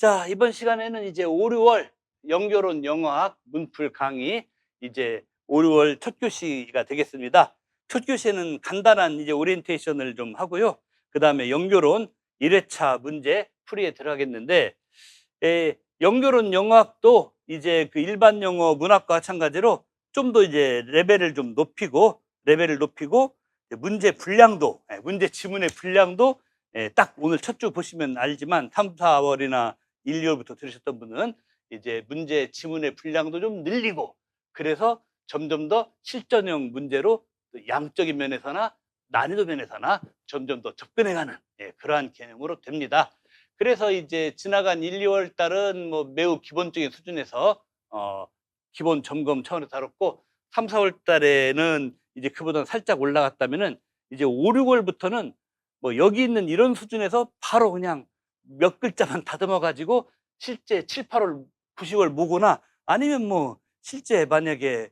자, 이번 시간에는 이제 5, 6월 영교론 영어학 문풀 강의 이제 5, 6월 첫 교시가 되겠습니다. 첫 교시에는 간단한 이제 오리엔테이션을 좀 하고요. 그다음에 영교론 1회차 문제 풀이에 들어가겠는데, 영교론 영어학도 이제 그 일반 영어 문학과 마찬가지로 좀 더 이제 레벨을 높이고 문제 분량도, 문제 지문의 분량도, 딱 오늘 첫 주 보시면 알지만 3, 4월이나 1, 2월부터 들으셨던 분은 이제 문제 지문의 분량도 좀 늘리고, 그래서 점점 더 실전형 문제로 양적인 면에서나 난이도 면에서나 점점 더 접근해가는, 그러한 개념으로 됩니다. 그래서 이제 지나간 1, 2월 달은 뭐 매우 기본적인 수준에서 기본 점검 차원에서 다뤘고, 3, 4월 달에는 이제 그보다 살짝 올라갔다면은 이제 5, 6월부터는 뭐 여기 있는 이런 수준에서 바로 그냥 몇 글자만 다듬어 가지고 실제 7, 8월, 9, 10월 모거나, 아니면 뭐 실제 만약에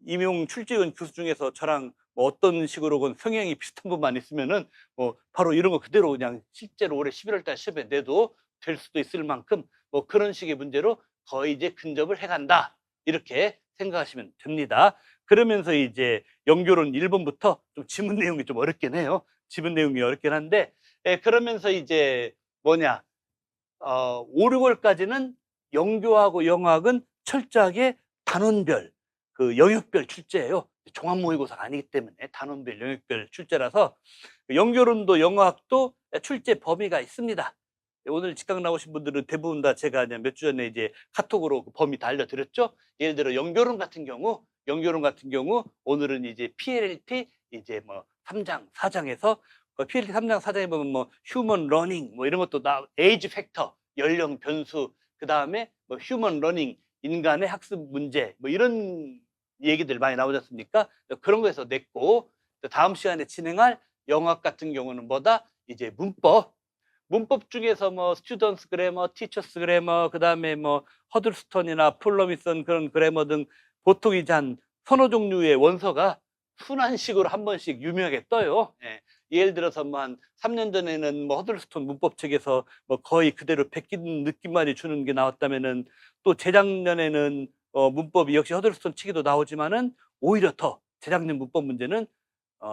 임용 출제위원 교수 중에서 저랑 뭐 어떤 식으로건 성향이 비슷한 분만 있으면은 뭐 바로 이런 거 그대로 그냥 실제로 올해 11월 달 시험에 내도 될 수도 있을 만큼 뭐 그런 식의 문제로 거의 이제 근접을 해 간다, 이렇게 생각하시면 됩니다. 그러면서 이제 연교론 1번부터 좀 지문 내용이 좀 어렵긴 해요. 지문 내용이 어렵긴 한데, 그러면서 이제 뭐냐, 5, 6월까지는 영교하고 영어학은 철저하게 단원별, 그 영역별 출제예요. 종합 모의고사가 아니기 때문에 단원별 영역별 출제라서 영교론도 영어학도 출제 범위가 있습니다. 오늘 직강 나오신 분들은 대부분 다 제가 몇 주 전에 이제 카톡으로 그 범위 다 알려드렸죠. 예를 들어 영교론 같은 경우 오늘은 이제 PLT 이제 뭐 3장, 4장에서 PLT 3장, 4장에 보면 뭐 휴먼 러닝 뭐 이런 것도 에이지 팩터, 연령 변수, 그다음에 뭐 휴먼 러닝, 인간의 학습 문제, 뭐 이런 얘기들 많이 나오지 않습니까? 그런 거에서 냈고, 다음 시간에 진행할 영어학 같은 경우는 뭐다? 이제 문법 중에서 뭐 스튜던트 그래머, 티처스 그래머, 그다음에 뭐 허들스턴이나 폴러미슨 그런 그래머 등 보통 이제 한 서너 종류의 원서가 순환식으로 한 번씩 유명하게 떠요. 예를 들어서 뭐 한 3년 전에는 뭐 허들스턴 문법책에서 뭐 거의 그대로 베낀 느낌만이 주는 게 나왔다면은, 또 재작년에는 문법이 역시 허들스턴 치기도 나오지만은 오히려 더 재작년 문법 문제는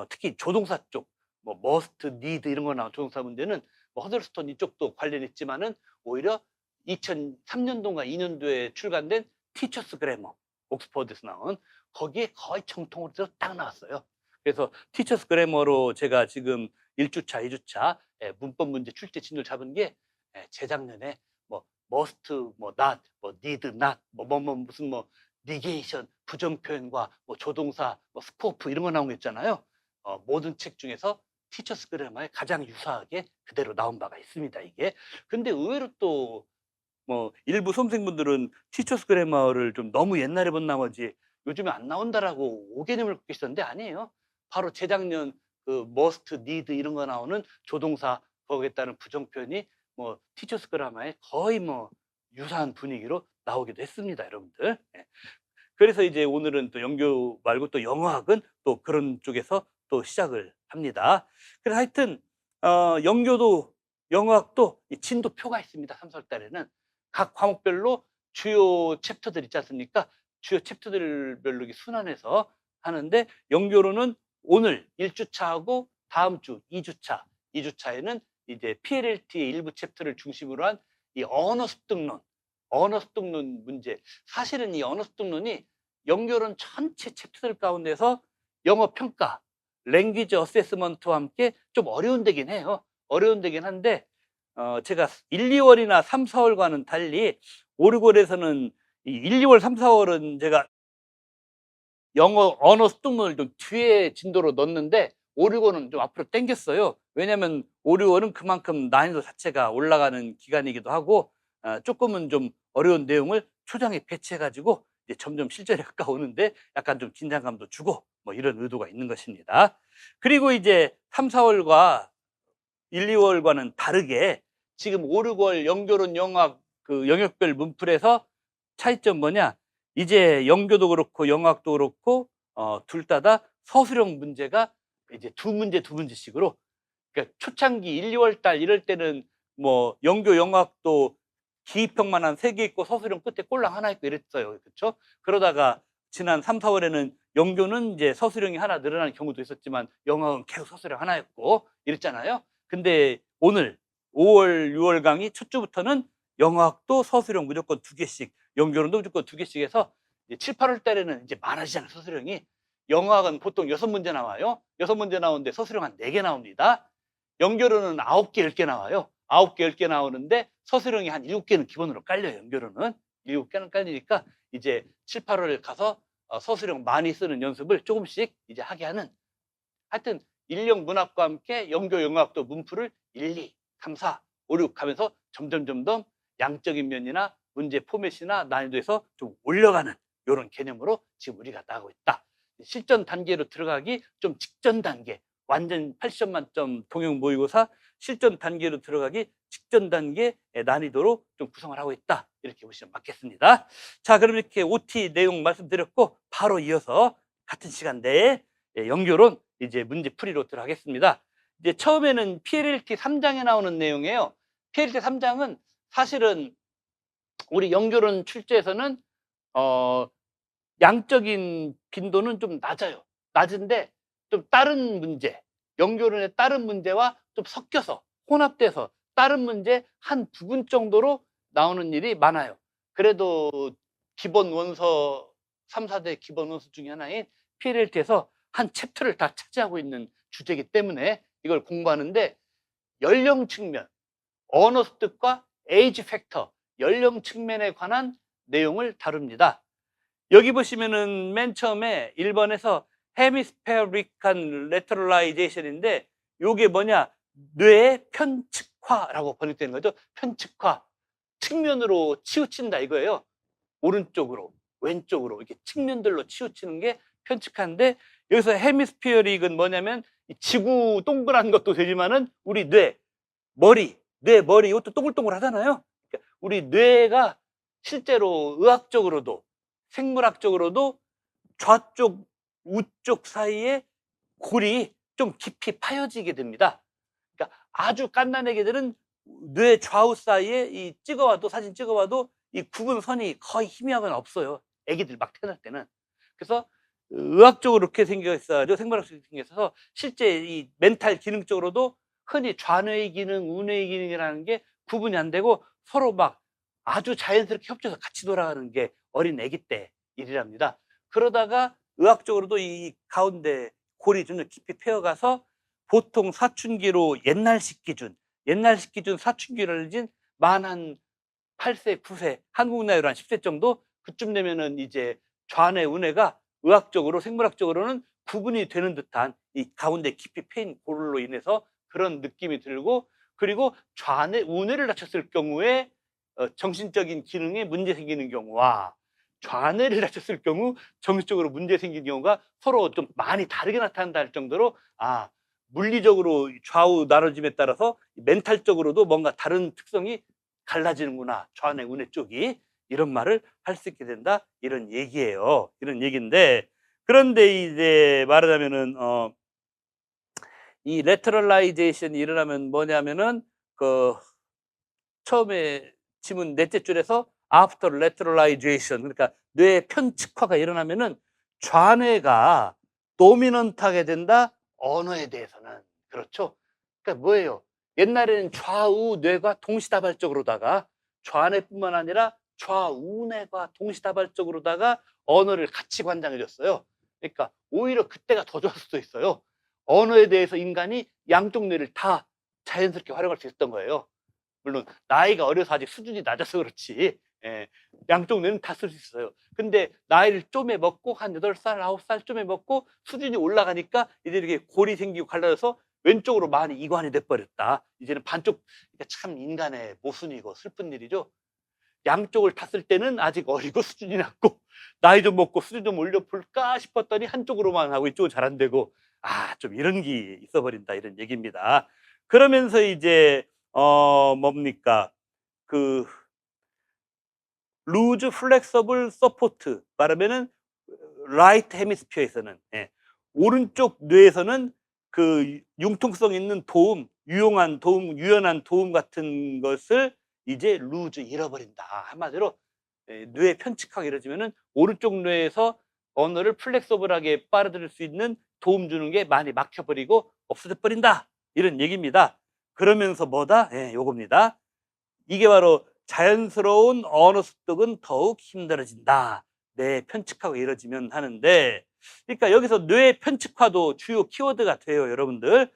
특히 조동사 쪽, 뭐 must, need 이런 거 나온 조동사 문제는 뭐 허들스턴 이쪽도 관련있지만은 오히려 2003년도인가 2년도에 출간된 티처스 그래머, 옥스퍼드에서 나온, 거기에 거의 정통으로 딱 나왔어요. 그래서 티처스 그래머로 제가 지금 1주차, 2주차 문법 문제 출제 진도를 잡은 게, 재작년에 뭐 must, 뭐 not, 뭐 need not, 무슨 뭐 negation, 부정 표현과 뭐 조동사, 뭐 스코프 이런 거 나온 거 있잖아요. 모든 책 중에서 티처스 그래머에 가장 유사하게 그대로 나온 바가 있습니다, 이게. 근데 의외로 또 뭐 일부 수험생분들은 티처스 그래머를 좀 너무 옛날에 본 나머지 요즘에 안 나온다라고 오개념을 갖고 계시던데, 아니에요. 바로 재작년 그 must, need 이런 거 나오는 조동사, 거기에 따른 부정 표현이 뭐 티처스 그래머에 거의 뭐 유사한 분위기로 나오기도 했습니다, 여러분들. 그래서 이제 오늘은 또 영교 말고 또 영어학은 또 그런 쪽에서 또 시작을 합니다. 그래서 하여튼 영교도 영어학도 이 진도표가 있습니다. 3, 4월 달에는 각 과목별로 주요 챕터들 있지 않습니까? 주요 챕터들별로 순환해서 하는데, 영교로는 오늘 1주차하고 다음 주 2주차에는 이제 PLLT의 일부 챕터를 중심으로 한 이 언어 습득론 문제. 사실은 이 언어 습득론이 영교론 전체 챕터들 가운데서 영어 평가, 랭귀지 어세스먼트와 함께 좀 어려운 데긴 해요. 어려운 데긴 한데, 제가 1, 2월이나 3, 4월과는 달리 5, 6월에서는 이 1, 2월, 3, 4월은 제가 영어 언어 습득론을 좀 뒤에 진도로 넣었는데 5, 6월은 좀 앞으로 당겼어요. 왜냐하면 5, 6월은 그만큼 난이도 자체가 올라가는 기간이기도 하고, 조금은 좀 어려운 내용을 초장에 배치해 가지고 이제 점점 실전에 가까우는데 약간 좀 긴장감도 주고, 뭐 이런 의도가 있는 것입니다. 그리고 이제 3, 4월과 1, 2월과는 다르게 지금 5, 6월 영교론 영어학 그 영역별 문풀에서 차이점 뭐냐? 이제 영교도 그렇고 영어학도 그렇고 둘 다 서술형 문제가 이제 두 문제씩으로, 그러니까 초창기 1, 2월 달 이럴 때는 뭐 영교 영어학도 기입형만 한 3개 있고 서술형 끝에 꼴랑 하나 있고 이랬어요. 그렇죠? 그러다가 지난 3, 4월에는 영교는 이제 서술형이 하나 늘어나는 경우도 있었지만 영어는 계속 서술형 하나였고 이랬잖아요. 근데 오늘 5월, 6월 강의 첫 주부터는 영어학도 서술형 무조건 2개씩, 영교론도 무조건 2개씩 해서 이제 7, 8월 달에는 이제 많아지잖아요, 서술형이. 영어학은 보통 6문제 나와요. 6문제 나오는데 서술형 한 4개 나옵니다. 연결어는 9개, 10개 나와요. 9개, 10개 나오는데 서술형이 한 7개는 기본으로 깔려요. 연결어는 7개는 깔리니까 이제 7, 8월 가서 서술형 많이 쓰는 연습을 조금씩 이제 하게 하는, 하여튼 인력 문학과 함께 연교 영어학도 문풀을 1, 2, 3, 4, 5, 6 하면서 점점 양적인 면이나 문제 포맷이나 난이도에서 좀 올려가는 이런 개념으로 지금 우리가 나가고 있다. 실전 단계로 들어가기 좀 직전 단계, 완전 80점 만점 동형 모의고사 실전 단계로 들어가기 직전 단계 난이도로 좀 구성을 하고 있다. 이렇게 보시면 맞겠습니다. 자, 그럼 이렇게 OT 내용 말씀드렸고 바로 이어서 같은 시간 내에 연결론 이제 문제 풀이로 들어가겠습니다. 이제 처음에는 PLLT 3장에 나오는 내용이에요. PLLT 3장은 사실은 우리 연결론 출제에서는 양적인 빈도는 좀 낮아요. 낮은데 좀 다른 문제, 연결론의 다른 문제와 좀 섞여서 혼합돼서 다른 문제 한 부분 정도로 나오는 일이 많아요. 그래도 기본 원서 3, 4대 기본 원서 중에 하나인 PLLT에서 한 챕터를 다 차지하고 있는 주제이기 때문에 이걸 공부하는데 연령 측면, 언어 습득과 에이지 팩터, 연령 측면에 관한 내용을 다룹니다. 여기 보시면은 맨 처음에 1번에서 헤미스페리칸 레터럴라이제이션인데 요게 뭐냐, 뇌의 편측화라고 번역되는 거죠. 편측화, 측면으로 치우친다 이거예요. 오른쪽으로, 왼쪽으로 이렇게 측면들로 치우치는 게 편측화인데, 여기서 헤미스피어릭은 뭐냐면 지구 동그란 것도 되지만은 우리 뇌 머리 이것도 동글동글하잖아요. 그러니까 우리 뇌가 실제로 의학적으로도 생물학적으로도 좌쪽 우쪽 사이에 골이 좀 깊이 파여지게 됩니다. 그러니까 아주 갓난 애기들은 뇌 좌우 사이에 이 사진 찍어봐도 이 굵은 선이 거의 희미하거나 없어요. 애기들 막 태어날 때는. 그래서 의학적으로 이렇게 생겨서 생물학적으로 생겨서 실제 이 멘탈 기능적으로도 흔히 좌뇌의 기능, 우뇌의 기능이라는 게 구분이 안 되고 서로 막 아주 자연스럽게 협조해서 같이 돌아가는 게 어린 애기 때 일이랍니다. 그러다가 의학적으로도 이 가운데 골이 좀 깊이 패여가서 보통 사춘기로 옛날식 기준 사춘기를 진 만 한 8세, 9세, 한국 나이로 한 10세 정도 그쯤 되면은 이제 좌뇌, 우뇌가 의학적으로 생물학적으로는 구분이 되는 듯한 이 가운데 깊이 패인 골로 인해서 그런 느낌이 들고, 그리고 좌뇌, 우뇌를 다쳤을 경우에 정신적인 기능에 문제 생기는 경우와 좌뇌를 다쳤을 경우 정신적으로 문제 생기는 경우가 서로 좀 많이 다르게 나타난다 할 정도로 물리적으로 좌우 나눠짐에 따라서 멘탈적으로도 뭔가 다른 특성이 갈라지는구나, 좌뇌 우뇌 쪽이, 이런 말을 할 수 있게 된다, 이런 얘기예요. 이런 얘기인데, 그런데 이제 말하자면은 이 레터럴라이제이션이 일어나면 뭐냐면은 그 처음에 지문 넷째 줄에서 after lateralization, 그러니까 뇌 편측화가 일어나면은 좌뇌가 도미넌트하게 된다, 언어에 대해서는. 그렇죠. 그러니까 뭐예요, 옛날에는 좌우 뇌가 동시다발적으로다가 좌뇌뿐만 아니라 좌우뇌가 동시다발적으로다가 언어를 같이 관장해 줬어요. 그러니까 오히려 그때가 더 좋았을 수도 있어요. 언어에 대해서 인간이 양쪽 뇌를 다 자연스럽게 활용할 수 있었던 거예요. 물론 나이가 어려서 아직 수준이 낮아서 그렇지, 양쪽 뇌는 다 쓸 수 있어요. 근데 나이를 좀에 먹고 한 8살, 9살쯤에 먹고 수준이 올라가니까 이제 이렇게 골이 생기고 갈라져서 왼쪽으로 많이 이관이 돼버렸다. 이제는 반쪽. 그러니까 참 인간의 모순이고 슬픈 일이죠. 양쪽을 탔을 때는 아직 어리고 수준이 낮고 나이 좀 먹고 수준 좀 올려볼까 싶었더니 한쪽으로만 하고 이쪽은 잘 안 되고, 좀 이런 게 있어 버린다, 이런 얘기입니다. 그러면서 이제 뭡니까, 그 루즈 플렉서블 서포트 말하면은 라이트 헤미스피어에서는, 오른쪽 뇌에서는 그 융통성 있는 도움, 유연한 도움 같은 것을 이제 lose 잃어버린다. 한마디로 뇌의 편측화가 이루어지면은 오른쪽 뇌에서 언어를 플렉서블하게 빨아들일 수 있는 도움 주는 게 많이 막혀버리고 없어져 버린다. 이런 얘기입니다. 그러면서 뭐다? 예, 요겁니다. 이게 바로 자연스러운 언어 습득은 더욱 힘들어진다. 뇌 편측화가 이루어지면 하는데, 그러니까 여기서 뇌 편측화도 주요 키워드가 돼요, 여러분들.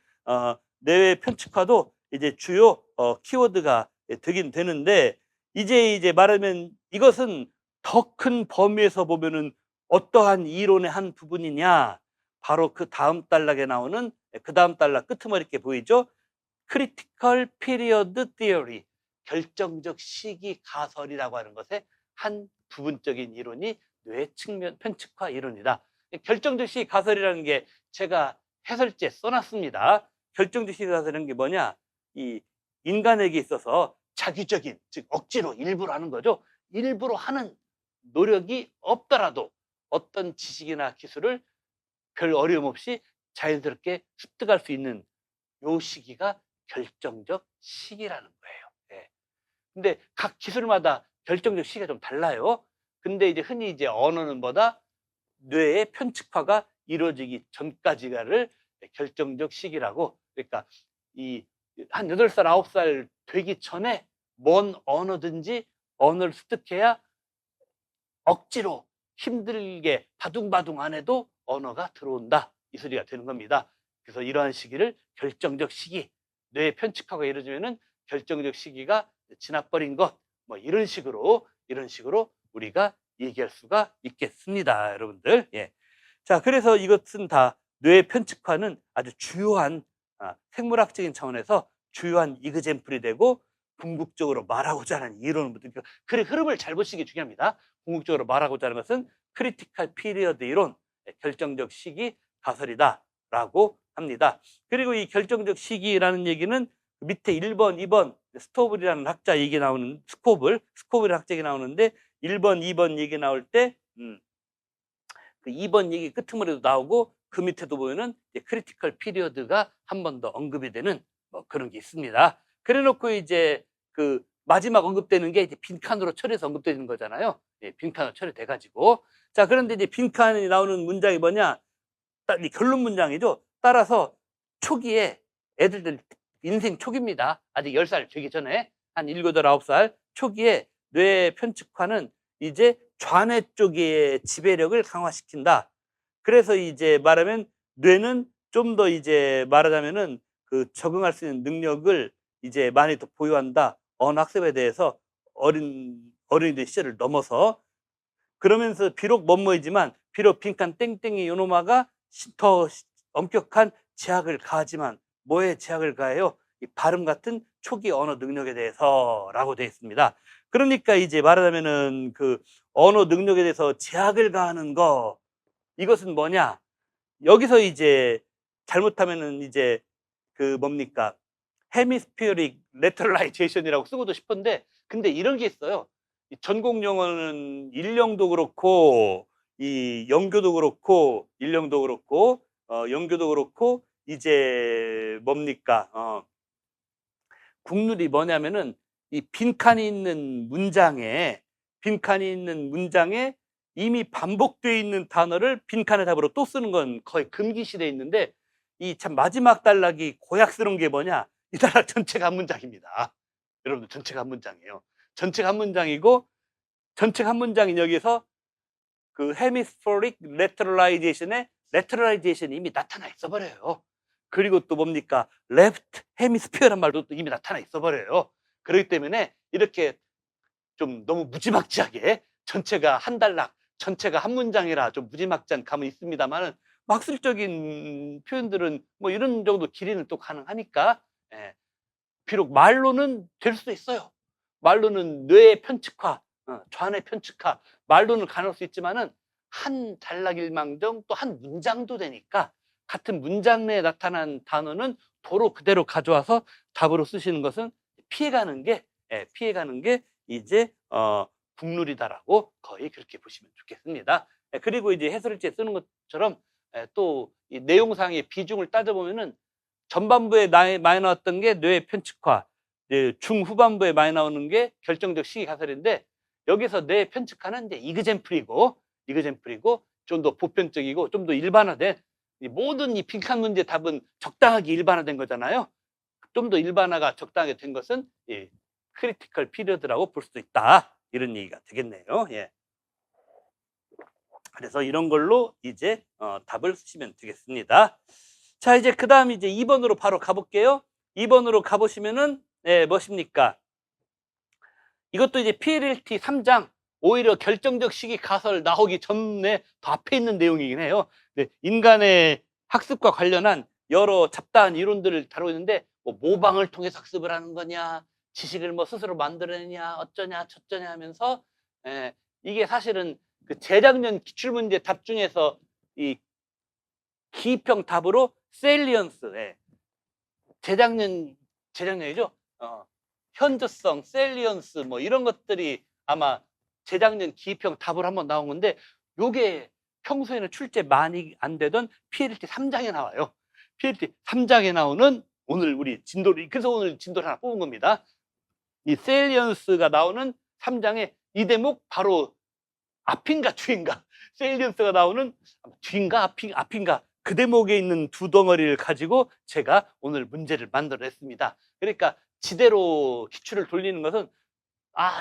뇌 편측화도 이제 주요 키워드가 되긴 되는데, 이제 말하면 이것은 더 큰 범위에서 보면은 어떠한 이론의 한 부분이냐? 바로 그 다음 단락에 나오는, 그 다음 단락 끄트머리 게 보이죠? 크리티컬 피리어드 티어리, 결정적 시기 가설이라고 하는 것의 한 부분적인 이론이 뇌 측면 편측화 이론이다. 결정적 시기 가설이라는 게 제가 해설지에 써놨습니다. 결정적 시기 가설이라는 게 뭐냐? 이 인간에게 있어서 자기적인, 즉 억지로 일부러 하는 거죠. 일부러 하는 노력이 없더라도 어떤 지식이나 기술을 별 어려움 없이 자연스럽게 습득할 수 있는 요 시기가 결정적 시기라는 거예요. 예. 근데 각 기술마다 결정적 시기가 좀 달라요. 근데 이제 흔히 이제 언어는 뭐다? 뇌의 편측화가 이루어지기 전까지가를 결정적 시기라고. 그러니까 이 한 8살, 9살 되기 전에 뭔 언어든지 언어를 습득해야 억지로 힘들게 바둥바둥 안 해도 언어가 들어온다. 이 소리가 되는 겁니다. 그래서 이러한 시기를 결정적 시기, 뇌의 편측화가 이루어지면은 결정적 시기가 지나버린 것, 뭐 이런 식으로 우리가 얘기할 수가 있겠습니다, 여러분들. 예. 자, 그래서 이것은 다 뇌의 편측화는 아주 주요한 생물학적인 차원에서 주요한 이그젬플이 되고 궁극적으로 말하고자 하는 이론을 그래 흐름을 잘 보시기 중요합니다. 궁극적으로 말하고자 하는 것은 크리티컬 피리어드 이론, 결정적 시기 가설이다라고 합니다. 그리고 이 결정적 시기라는 얘기는 밑에 1번, 2번 스토블이라는 학자 얘기 나오는 스코블 학자 얘기 나오는데 1번, 2번 얘기 나올 때 그 2번 얘기 끄트머리도 나오고 그 밑에도 보면은 크리티컬 피리어드가 한 번 더 언급이 되는 뭐 그런 게 있습니다. 그래 놓고 이제 그 마지막 언급되는 게 이제 빈칸으로 처리해서 언급되는 거잖아요. 예, 빈칸으로 처리돼 가지고. 자, 그런데 이제 빈칸이 나오는 문장이 뭐냐? 딱 이 결론 문장이죠. 따라서 초기에 애들들 인생 초기입니다. 아직 10살 되기 전에 한 7, 8, 9살 초기에 뇌 편측화는 이제 좌뇌 쪽의 지배력을 강화시킨다. 그래서 이제 말하면 뇌는 좀 더 이제 말하자면은 그 적응할 수 있는 능력을 이제 많이 더 보유한다. 언어 학습에 대해서 어린이들 시절을 넘어서. 그러면서 비록 뭐뭐이지만 비록 빈칸 땡땡이 요노마가 더 엄격한 제약을 가하지만 뭐에 제약을 가해요? 이 발음 같은 초기 언어 능력에 대해서라고 되어 있습니다. 그러니까 이제 말하자면은 그 언어 능력에 대해서 제약을 가하는 거, 이것은 뭐냐? 여기서 이제 잘못하면은 이제 그 뭡니까? 헤미스피어릭 레터라이제이션이라고 쓰고도 싶은데, 근데 이런 게 있어요. 이 전공 용어는 일령도 그렇고 이 영교도 그렇고 일령도 그렇고 영교도 그렇고 이제 뭡니까? 국룰이 뭐냐면은 이 빈칸이 있는 문장에 이미 반복되어 있는 단어를 빈칸의 답으로 또 쓰는 건 거의 금기시되어 있는데, 이 참 마지막 단락이 고약스러운 게 뭐냐? 이 단락 전체가 한 문장입니다. 여러분들 전체가 한 문장이에요. 전체가 한 문장이고 전체가 한 문장인 여기서 그 헤미스포릭 레터럴라이제이션의 레터럴라이제이션이 이미 나타나 있어 버려요. 그리고 또 뭡니까? 레프트 헤미스피어란 말도 또 이미 나타나 있어 버려요. 그렇기 때문에 이렇게 좀 너무 무지막지하게 전체가 한 단락, 전체가 한 문장이라 좀 무지막지한 감은 있습니다만은 막술적인 표현들은 뭐 이런 정도 길이는 또 가능하니까, 예, 비록 말로는 될 수도 있어요. 말로는 뇌의 편측화, 좌뇌 편측화, 말로는 가능할 수 있지만은 한 단락일망정 또 한 문장도 되니까 같은 문장 내에 나타난 단어는 도로 그대로 가져와서 답으로 쓰시는 것은 피해가는 게 이제 국룰이다라고 거의 그렇게 보시면 좋겠습니다. 그리고 이제 해설일지에 쓰는 것처럼 또 이 내용상의 비중을 따져보면은 전반부에 많이 나왔던 게 뇌의 편측화, 이제 중후반부에 많이 나오는 게 결정적 시기 가설인데, 여기서 내 편측하는 이제 이그젠플이고 좀 더 보편적이고 좀 더 일반화된, 이 모든 이 빈칸 문제 답은 적당하게 일반화된 거잖아요. 좀 더 일반화가 적당하게 된 것은 이 크리티컬 피리어드라고 볼 수도 있다, 이런 얘기가 되겠네요. 예. 그래서 이런 걸로 이제 답을 쓰시면 되겠습니다. 자, 이제 그 다음 이제 2번으로 바로 가볼게요. 2번으로 가보시면은, 무엇입니까? 이것도 이제 PLT 3장, 오히려 결정적 시기 가설 나오기 전에 더 앞에 있는 내용이긴 해요. 네, 인간의 학습과 관련한 여러 잡다한 이론들을 다루고 있는데, 뭐 모방을 통해서 학습을 하는 거냐, 지식을 뭐 스스로 만들어내냐, 어쩌냐 저쩌냐 하면서, 이게 사실은 그 재작년 기출문제 답 중에서 이 기입형 답으로 셀리언스, 재작년이죠. 현저성, 셀리언스 뭐 이런 것들이 아마 재작년 기입형 답으로 한번 나온 건데, 요게 평소에는 출제 많이 안 되던 PLT 3장에 나와요. PLT 3장에 나오는 오늘 우리 진도를, 그래서 오늘 진도를 하나 뽑은 겁니다. 이 셀리언스가 나오는 3장에 이 대목 바로 앞인가 뒤인가, 셀리언스가 나오는 뒤인가 앞인가 그 대목에 있는 두 덩어리를 가지고 제가 오늘 문제를 만들어냈습니다. 그러니까 지대로 기출을 돌리는 것은,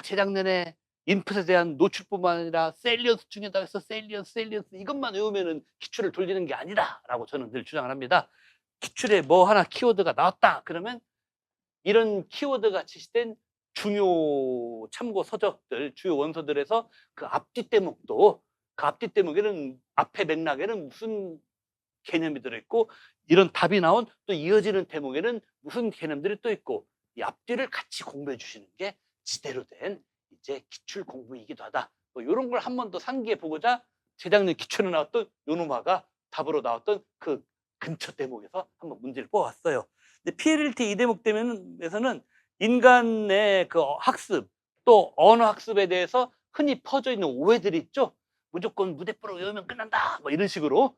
재작년에 인풋에 대한 노출뿐만 아니라 셀리언스 중에다 해서 셀리언스 이것만 외우면은 기출을 돌리는 게 아니다라고 저는 늘 주장을 합니다. 기출에 뭐 하나 키워드가 나왔다 그러면 이런 키워드가 지시된 중요 참고 서적들, 주요 원서들에서 그 앞뒤 대목도, 그 앞뒤 대목에는, 앞에 맥락에는 무슨 개념이 들어있고, 이런 답이 나온 또 이어지는 대목에는 무슨 개념들이 또 있고, 이 앞뒤를 같이 공부해 주시는 게 지대로 된 이제 기출 공부이기도 하다. 뭐 이런 걸 한 번 더 상기해 보고자 재작년 기출에 나왔던 요노마가 답으로 나왔던 그 근처 대목에서 한번 문제를 뽑았어요. 근데 PLT 이 대목 때문에서는 인간의 그 학습, 또 언어 학습에 대해서 흔히 퍼져 있는 오해들이 있죠. 무조건 무대뽀로 외우면 끝난다, 뭐 이런 식으로.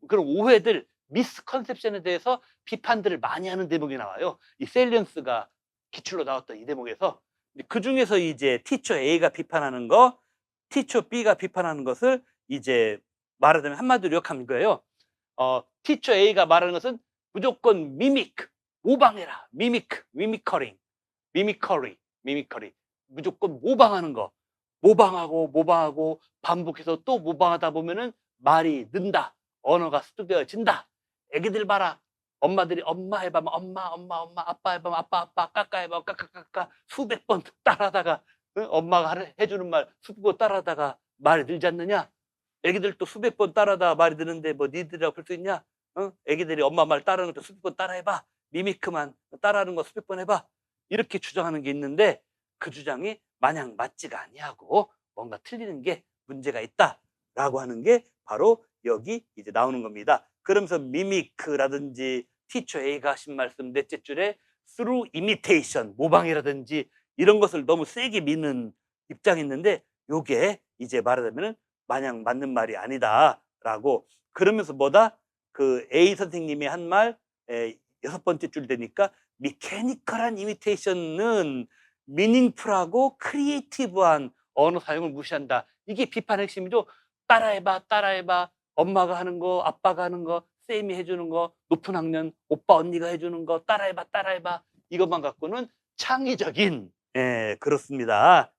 그런 오해들, 미스컨셉션에 대해서 비판들을 많이 하는 대목이 나와요. 이 셀리언스가 기출로 나왔던 이 대목에서. 그 중에서 이제 티처 A가 비판하는 거, 티처 B가 비판하는 것을 이제 말하자면 한마디로 요약하는 거예요. 티처 A가 말하는 것은 무조건 모방해라. 미미커리. 무조건 모방하는 거. 모방하고 반복해서 또 모방하다 보면은 말이 는다. 언어가 습득되어진다. 애기들 봐라. 엄마들이 엄마 해봐면 엄마, 아빠 해봐면 아빠, 까까 해봐면 까까 수백 번 따라하다가, 엄마가 해주는 말 수백 번 따라하다가 말이 늘지 않느냐? 애기들도 수백 번 따라하다가 말이 드는데 뭐 니들이라고 볼 수 있냐? 애기들이 엄마 말 따라하는 것도 수백 번 따라해봐. 미미크만 따라하는 거 수백 번 해봐. 이렇게 주장하는 게 있는데, 그 주장이 마냥 맞지가 아니하고 뭔가 틀리는 게 문제가 있다라고 하는 게 바로 여기 이제 나오는 겁니다. 그러면서 미미크라든지 티처 A가 하신 말씀 넷째 줄에 through imitation, 모방이라든지 이런 것을 너무 세게 미는 입장이 있는데, 요게 이제 말하자면은 마냥 맞는 말이 아니다라고. 그러면서 뭐다? 그 A 선생님이 한 말, 6번째 줄 되니까 미케니컬한 이미테이션은 미닝풀하고 크리에이티브한 언어 사용을 무시한다. 이게 비판 핵심이죠. 따라해봐. 엄마가 하는 거, 아빠가 하는 거, 쌤이 해주는 거, 높은 학년 오빠 언니가 해주는 거 따라해봐. 이것만 갖고는 창의적인, 그렇습니다.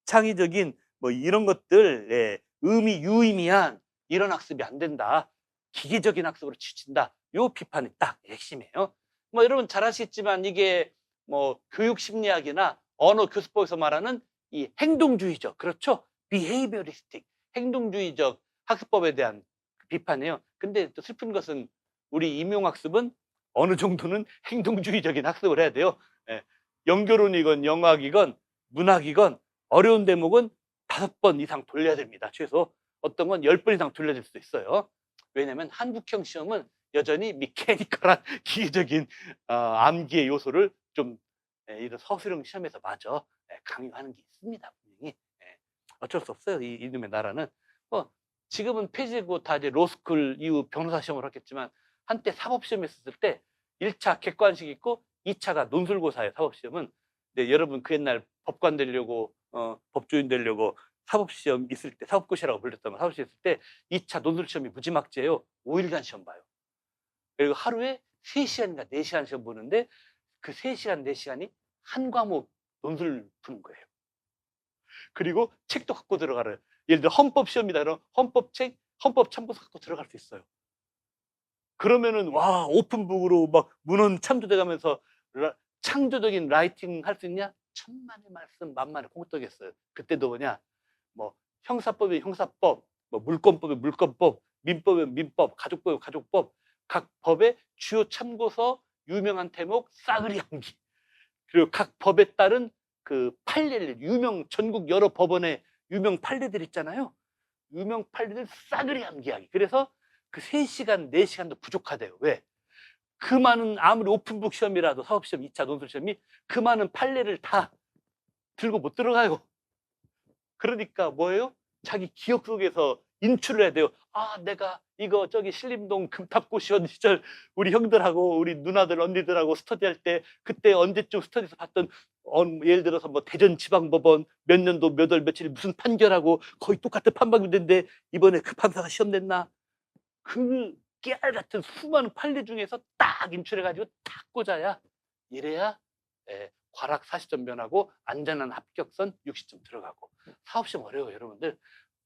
창의적인 뭐 이런 것들, 유의미한 이런 학습이 안 된다. 기계적인 학습으로 치우친다. 요 비판이 딱 핵심이에요. 뭐 여러분 잘 아시겠지만 이게 뭐 교육 심리학이나 언어 교수법에서 말하는 이 행동주의적, 그렇죠? behavioristic, 행동주의적 학습법에 대한 비판이에요. 근데 또 슬픈 것은 우리 임용학습은 어느 정도는 행동주의적인 학습을 해야 돼요. 연결론이건 영어학이건 문학이건 어려운 대목은 5번 이상 돌려야 됩니다. 최소 어떤 건 10번 이상 돌려야 될 수도 있어요. 왜냐하면 한국형 시험은 여전히 미케니컬한 기계적인 암기의 요소를 좀 이런 서술형 시험에서 마저 강요하는 게 있습니다. 분명히. 어쩔 수 없어요. 이놈의 나라는. 지금은 폐지고 다 이제 로스쿨 이후 변호사 시험을 했겠지만, 한때 사법시험 했을 때 1차 객관식 있고 2차가 논술고사예요. 사법시험은. 근데 여러분 그 옛날 법관 되려고 법조인 되려고 사법시험 있을 때, 사법고시라고 불렸던 거, 사법시험 있을 때 2차 논술시험이 무지막지예요. 5일간 시험 봐요. 그리고 하루에 3시간인가 4시간 시험 보는데 그 3시간 4시간이 한 과목 논술 푸는 거예요. 그리고 책도 갖고 들어가래요. 예를 들어 헌법시험이다 그러면 헌법책, 헌법 참고서 갖고 들어갈 수 있어요. 그러면은 와, 오픈북으로 막 문헌 참조돼 가면서 창조적인 라이팅 할 수 있냐? 천만의 말씀 만만의 공덕이었어요. 그때도 뭐냐? 뭐 형사법이 형사법, 뭐 물권법이 물권법, 민법이 민법, 가족법이 가족법, 각 법의 주요 참고서, 유명한 대목, 싸그리 암기. 그리고 각 법에 따른 그 판례를, 전국 여러 법원의 유명 판례들 있잖아요. 유명 판례들 싸그리 암기하기. 그래서 그 3시간, 4시간도 부족하대요. 왜? 그 많은, 아무리 오픈북 시험이라도 사법시험 2차 논술시험이 그 많은 판례를 다 들고 못 들어가요. 그러니까 뭐예요? 자기 기억 속에서 인출을 해야 돼요. 아, 내가 이거 저기 신림동 금탑고시원 시절 우리 형들하고 우리 누나들 언니들하고 스터디할 때 그때 언제쯤 스터디에서 봤던 예를 들어서 뭐 대전지방법원 몇 년도 몇 월 며칠 무슨 판결하고 거의 똑같은 판박인데 이번에 그 판사가 시험 냈나? 그 깨알 같은 수많은 판례 중에서 딱 인출해가지고 딱 꽂아야, 이래야 과락 40점 면하고 안전한 합격선 60점 들어가고. 사업시험 어려워요, 여러분들.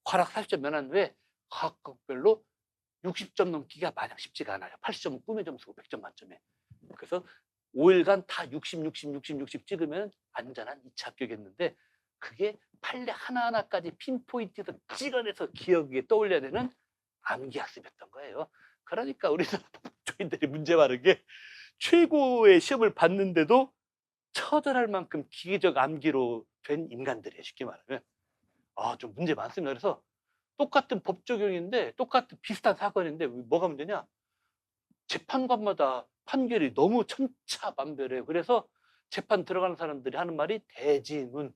과락 40점 면한 후에 과학별로 60점 넘기가 마냥 쉽지가 않아요. 80점은 꿈의 점수고 100점 만점에. 그래서 5일간 다 60, 60, 60, 60 찍으면 안전한 2차 합격이었는데, 그게 판례 하나하나까지 핀포인트에서 찍어내서 기억에 떠올려야 되는 암기 학습이었던 거예요. 그러니까 우리나라 법조인들이 문제 많은 게 최고의 시험을 봤는데도 처절할 만큼 기계적 암기로 된 인간들이에요. 쉽게 말하면. 좀 문제 많습니다. 그래서 똑같은 법 적용인데, 똑같은 비슷한 사건인데 뭐가 문제냐? 재판관마다 판결이 너무 천차만별해요. 그래서 재판 들어가는 사람들이 하는 말이 대지문.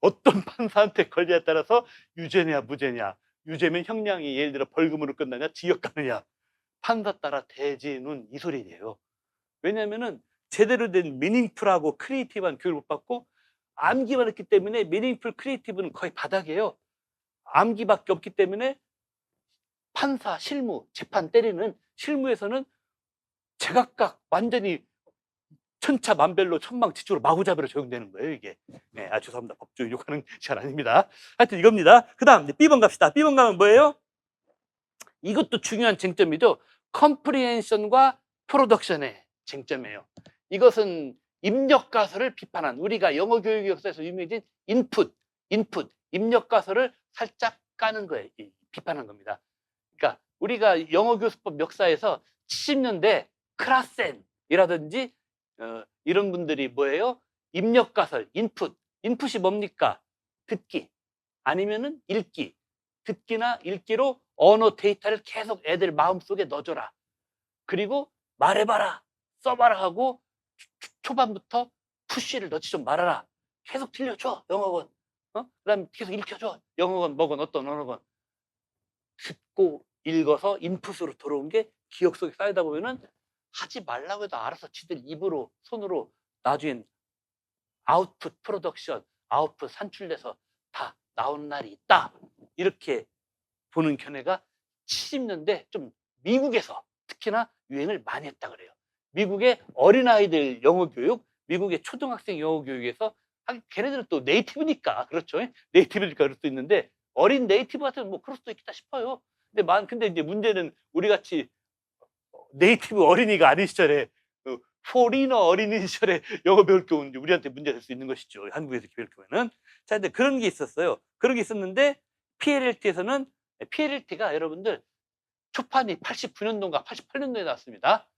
어떤 판사한테 걸려에 따라서 유죄냐 무죄냐. 유죄면 형량이 예를 들어 벌금으로 끝나냐 징역 가느냐. 판사 따라 대지문, 이 소리예요. 왜냐면은 제대로 된 미닝풀하고 크리에이티브한 교육을 못 받고 암기만 했기 때문에 미닝풀 크리에이티브는 거의 바닥이에요. 암기밖에 없기 때문에 판사, 실무, 재판 때리는 실무에서는 제각각 완전히 천차만별로 천방지축으로 마구잡이로 적용되는 거예요, 이게. 네, 죄송합니다. 법조 욕하는 시간 아닙니다. 하여튼 이겁니다. 그 다음, B번 갑시다. B번 가면 뭐예요? 이것도 중요한 쟁점이죠. 컴프리헨션과 프로덕션의 쟁점이에요. 이것은 입력가설을 비판한, 우리가 영어 교육 역사에서 유명해진 인풋, 입력가설을 살짝 까는 거예요. 비판한 겁니다. 그러니까 우리가 영어 교수법 역사에서 70년대 크라센이라든지 이런 분들이 뭐예요? 입력가설, 인풋이 뭡니까? 듣기 아니면은 읽기. 듣기나 읽기로 언어 데이터를 계속 애들 마음속에 넣어줘라. 그리고 말해봐라, 써봐라 하고 초반부터 푸쉬를 넣지 좀 말아라. 계속 들려줘, 영어건. 그 다음에 계속 읽혀줘. 영어건 뭐건 어떤 언어건. 듣고 읽어서 인풋으로 들어온 게 기억 속에 쌓이다 보면은 하지 말라고 해도 알아서 지들 입으로, 손으로 나중엔 아웃풋 프로덕션, 아웃풋 산출돼서 다 나온 날이 있다. 이렇게 보는 견해가 70년대 좀 미국에서 특히나 유행을 많이 했다 그래요. 미국의 어린아이들 영어 교육, 미국의 초등학생 영어 교육에서 걔네들은 또 네이티브니까, 그렇죠? 네이티브니까 그럴 수도 있는데 어린 네이티브 같으면 뭐 그럴 수도 있겠다 싶어요. 근데 이제 문제는 우리 같이 네이티브 어린이가 아닌 시절에 포리너 어린이 시절에 영어 배울 경우는 우리한테 문제가 될 수 있는 것이죠. 한국에서 배울 경우에는. 자, 근데 그런 게 있었어요. 그런 게 있었는데 PLLT에서는, PLLT가 여러분들 초판이 89년도인가 88년도에 나왔습니다.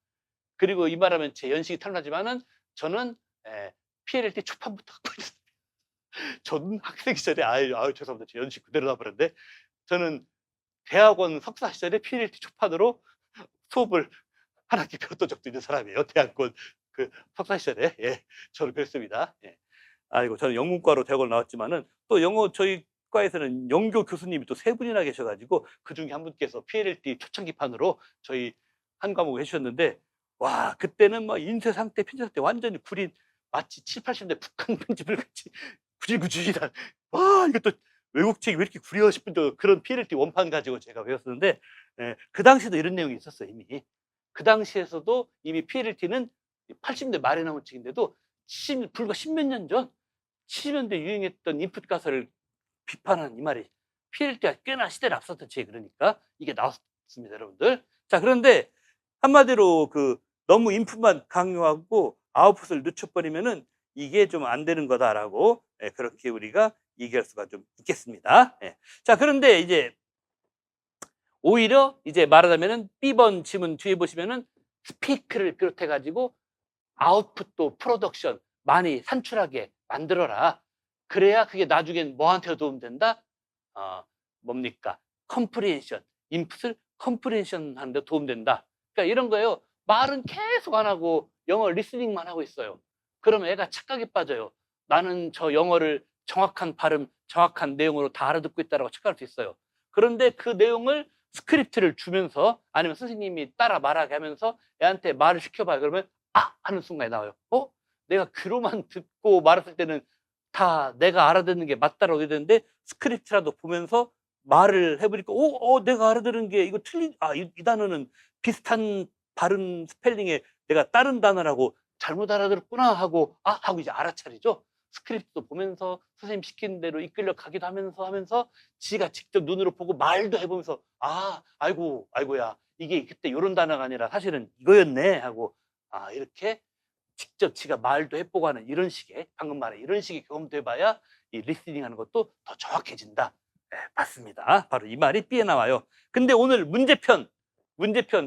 그리고 이 말하면 제 연식이 탐나지만은 저는 PLLT 초판부터 갖고 있습니다. 저는 학생 시절에 아유 죄송합니다. 제 연식 그대로 나버렸는데 저는 대학원 석사 시절에 PLLT 초판으로 수업을 한 학기 배웠던 적도 있는 사람이에요. 대학원 그 석사 시절에. 예, 저는 그랬습니다. 예. 아이고, 저는 영문과로 대학원 나왔지만은 또 영어 저희 과에서는 영교 교수님이 또 3분이나 계셔가지고 그 중에 한 분께서 PLLT 초창기판으로 저희 한 과목을 해주셨는데 와, 그때는 뭐 인쇄 상태, 편집 상태 완전히 구린 마치 7, 80년대 북한 편집을 같이 구질구질한 이것도 외국책이 왜 이렇게 구려 싶은 그런 PLT 원판 가지고 제가 배웠었는데 그 당시에도 이런 내용이 있었어요, 이미. 그 당시에서도 이미 PLT는 80년대 말에 나온 책인데도 불과 10몇 년 전 70년대 유행했던 인풋 가설을 비판하는 이 말이 PLT가 꽤나 시대를 앞섰던 책, 그러니까 이게 나왔습니다, 여러분들. 자, 그런데 한마디로 너무 인풋만 강요하고 아웃풋을 늦춰버리면은 이게 좀 안 되는 거다라고 그렇게 우리가 얘기할 수가 좀 있겠습니다. 자, 그런데 이제 오히려 이제 말하자면은 B번 지문 뒤에 보시면은 스피크를 비롯해 가지고 아웃풋도 프로덕션 많이 산출하게 만들어라. 그래야 그게 나중엔 뭐한테 도움된다? 뭡니까? 컴프리hen션, 인풋을 컴프리hen션 하는 데 도움된다. 그러니까 이런 거예요. 말은 계속 안 하고 영어 리스닝만 하고 있어요. 그러면 애가 착각에 빠져요. 나는 저 영어를 정확한 발음, 정확한 내용으로 다 알아듣고 있다고 착각할 수 있어요. 그런데 그 내용을 스크립트를 주면서 아니면 선생님이 따라 말하게 하면서 애한테 말을 시켜봐요. 그러면 하는 순간에 나와요. 내가 귀로만 듣고 말했을 때는 다 내가 알아듣는 게 맞다라고 해야 되는데 스크립트라도 보면서 말을 해보니까 내가 알아들은 게 이거 이 단어는 비슷한 발음 스펠링에 내가 다른 단어라고 잘못 알아들었구나 하고 이제 알아차리죠. 스크립트도 보면서 선생님 시키는 대로 이끌려 가기도 하면서 지가 직접 눈으로 보고 말도 해보면서 아이고야 이게 그때 요런 단어가 아니라 사실은 이거였네 하고 이렇게 직접 지가 말도 해보고 하는 이런 식의, 방금 말한 이런 식의 경험도 해봐야 이 리스닝 하는 것도 더 정확해진다. 맞습니다. 바로 이 말이 B에 나와요. 근데 오늘 문제편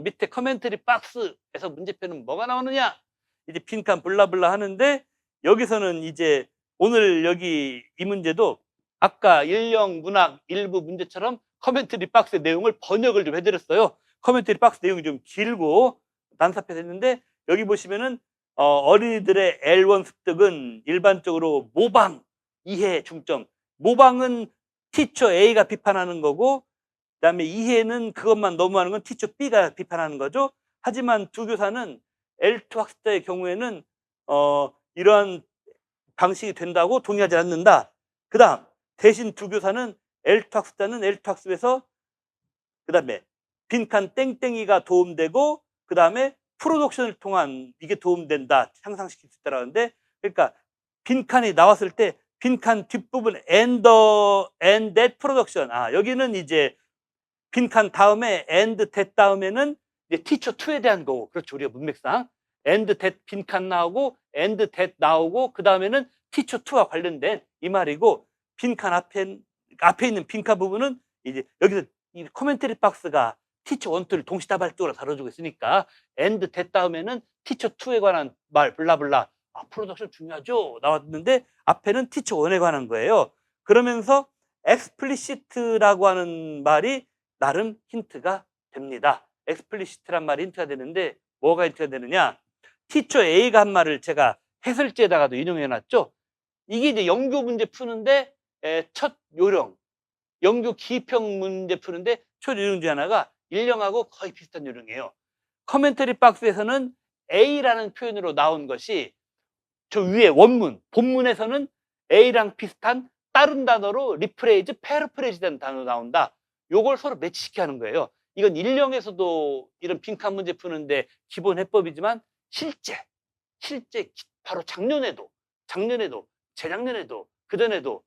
밑에 커멘터리 박스에서 문제편은 뭐가 나오느냐? 이제 빈칸 블라블라 하는데 여기서는 이제 오늘 여기 이 문제도 아까 1형 문학 일부 문제처럼 커멘터리 박스의 내용을 번역을 좀 해드렸어요. 커멘터리 박스 내용이 좀 길고 난삽해서 했는데 여기 보시면은 어린이들의 L1 습득은 일반적으로 모방, 이해 중점. 모방은 티처 A가 비판하는 거고 그다음에 이해는 그것만 너무하는 건 티처 B가 비판하는 거죠. 하지만 두 교사는 L2 학습자의 경우에는 이러한 방식이 된다고 동의하지 않는다. 그다음 대신 두 교사는 L2 학습자는 L2 학습에서 그다음에 빈칸 땡땡이가 도움되고 그다음에 프로덕션을 통한 이게 도움된다, 향상시킬 수 있다라는데, 그러니까 빈칸이 나왔을 때 빈칸 뒷부분 and that production, 여기는 이제 빈칸 다음에 and that 다음에는 이제 teacher 2에 대한 거고, 그렇죠, 우리가 문맥상 and that 빈칸 나오고 and that 나오고 그 다음에는 teacher 2와 관련된 이 말이고, 빈칸 앞에 있는 빈칸 부분은 이제 여기서 이 코멘터리 박스가 티처 1, 2를 동시다발적으로 다뤄주고 있으니까 and that 다음에는 티처 2에 관한 말 블라블라 프로덕션 중요하죠 나왔는데 앞에는 티처 1에 관한 거예요. 그러면서 explicit라고 하는 말이 나름 힌트가 됩니다. explicit란 말이 힌트가 되는데 뭐가 힌트가 되느냐, 티처 A가 한 말을 제가 해설지에다가도 인용해 놨죠. 이게 이제 영교 문제 푸는데 첫 요령, 영교 기평 문제 푸는데 첫 요령 중 하나가 1형하고 거의 비슷한 요령이에요. 커멘터리 박스에서는 A라는 표현으로 나온 것이 저 위에 원문, 본문에서는 A랑 비슷한 다른 단어로 리프레이즈, 패러프레이즈 된 단어로 나온다. 요걸 서로 매치시켜 하는 거예요. 이건 1형에서도 이런 빈칸 문제 푸는데 기본 해법이지만 실제 바로 작년에도, 재작년에도, 그전에도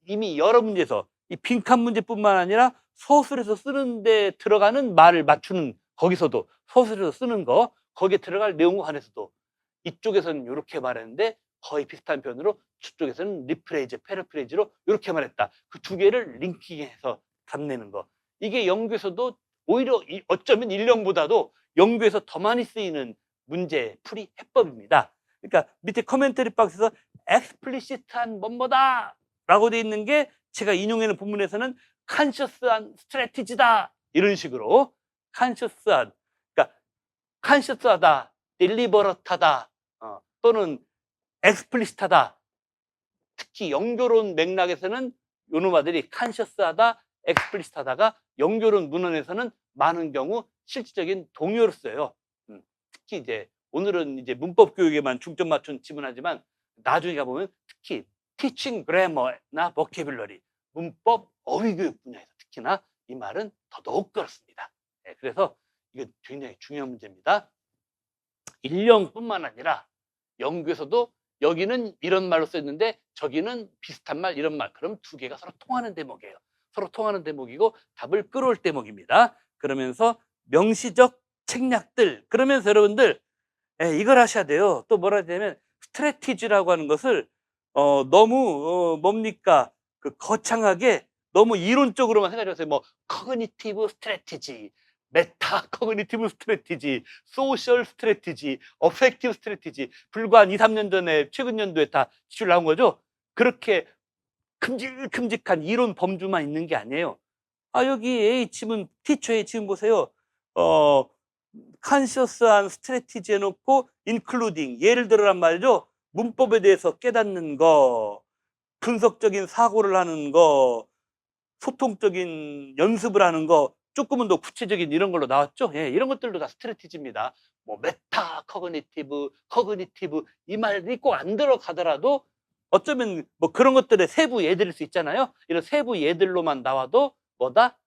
이미 여러 문제에서 이 빈칸 문제뿐만 아니라 서술에서 쓰는데 들어가는 말을 맞추는, 거기서도 서술에서 쓰는 거 거기에 들어갈 내용과 관해서도 이쪽에서는 이렇게 말했는데 거의 비슷한 표현으로 저쪽에서는 리프레이즈, 패러프레이즈로 이렇게 말했다. 그 두 개를 링킹해서 답내는 거. 이게 영교에서도 오히려 어쩌면 1형보다도 영교에서 더 많이 쓰이는 문제 풀이 해법입니다. 그러니까 밑에 커멘터리 박스에서 explicit한 뭐뭐다 라고 돼 있는 게 제가 인용하는 본문에서는 conscious한 스트래티지다 이런 식으로 conscious한, 그러니까 conscious하다, deliberate하다 또는 explicit하다. 특히 영교론 맥락에서는 요놈아들이 conscious하다, explicit하다가 영교론 문헌에서는 많은 경우 실질적인 동요로 써요. 특히 이제 오늘은 이제 문법 교육에만 중점 맞춘 지문하지만 나중에 가보면 특히 teaching grammar나 vocabulary, 문법 어휘 교육 분야에서 특히나 이 말은 더더욱 그렇습니다. 네, 그래서 이거 굉장히 중요한 문제입니다. 일령뿐만 아니라 영국에서도 여기는 이런 말로 썼는데 저기는 비슷한 말, 이런 말. 그럼 두 개가 서로 통하는 대목이에요. 서로 통하는 대목이고 답을 끌어올 대목입니다. 그러면서 명시적 책략들. 그러면서 여러분들 이걸 하셔야 돼요. 또 뭐라 해야 되냐면 스트래티지라고 하는 것을 너무 뭡니까? 그 거창하게 너무 이론적으로만 생각하세요. 뭐 커그니티브 스트래티지, 메타 커그니티브 스트래티지, 소셜 스트래티지, 어펙티브 스트래티지. 불과 한 2, 3년 전에 최근 연도에 다 지출 나온 거죠. 그렇게 큼직큼직한 이론 범주만 있는 게 아니에요. 여기 A 지문, 티처의 지문 보세요. 컨셔스한 스트래티지 해놓고 인클루딩, 예를 들어란 말이죠. 문법에 대해서 깨닫는 거, 분석적인 사고를 하는 거, 소통적인 연습을 하는 거, 조금은 더 구체적인 이런 걸로 나왔죠. 예, 이런 것들도 다 스트래티지입니다. 뭐 메타 커그니티브 이 말이 꼭 안 들어가더라도 어쩌면 뭐 그런 것들의 세부 예들일 수 있잖아요. 이런 세부 예들로만 나와도 뭐다?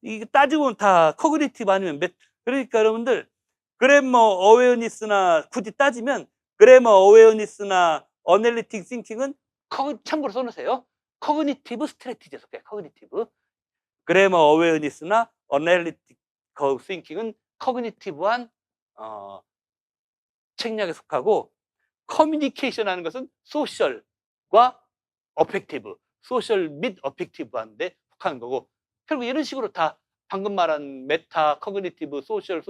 이게 따지고 보면 다 커그니티브 아니면 그러니까 여러분들 그래머 어웨어니스나 굳이 따지면 그래머 어웨어니스나 어널리틱 싱킹은 참고로 써놓으세요. 커그니티브 스트래티지에 속해요. 커그니티브. 그래머 어웨어니스나 어널리틱 싱킹은 커그니티브한 책략에 속하고, 커뮤니케이션 하는 것은 소셜과 어펙티브, 소셜 및 어펙티브 하는데 속하는 거고, 결국 이런 식으로 다 방금 말한 메타, 커그니티브, 소시오